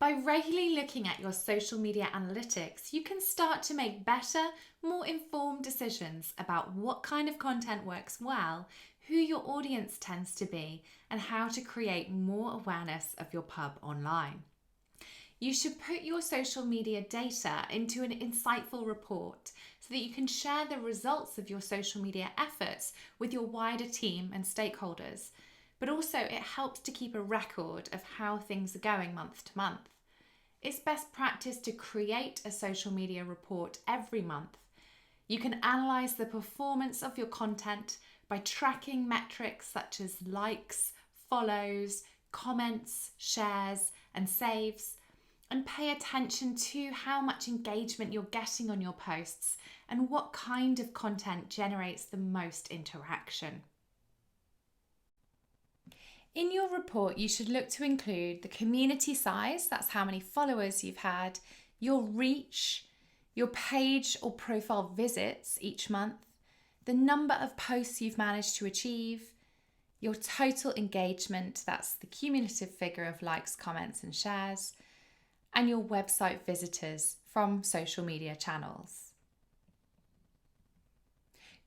By regularly looking at your social media analytics, you can start to make better, more informed decisions about what kind of content works well, who your audience tends to be, and how to create more awareness of your pub online. You should put your social media data into an insightful report so that you can share the results of your social media efforts with your wider team and stakeholders. But also it helps to keep a record of how things are going month to month. It's best practice to create a social media report every month. You can analyse the performance of your content by tracking metrics such as likes, follows, comments, shares, and saves, and pay attention to how much engagement you're getting on your posts and what kind of content generates the most interaction. In your report, you should look to include the community size, that's how many followers you've had, your reach, your page or profile visits each month, the number of posts you've managed to achieve, your total engagement, that's the cumulative figure of likes, comments and shares, and your website visitors from social media channels.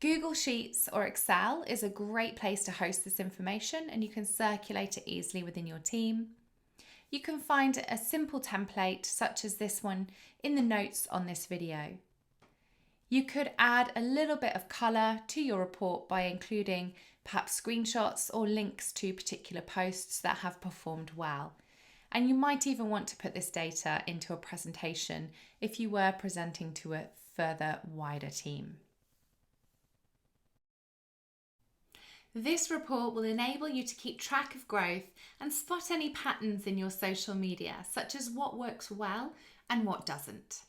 Google Sheets or Excel is a great place to host this information, and you can circulate it easily within your team. You can find a simple template such as this one in the notes on this video. You could add a little bit of colour to your report by including perhaps screenshots or links to particular posts that have performed well. And you might even want to put this data into a presentation if you were presenting to a further wider team. This report will enable you to keep track of growth and spot any patterns in your social media, such as what works well and what doesn't.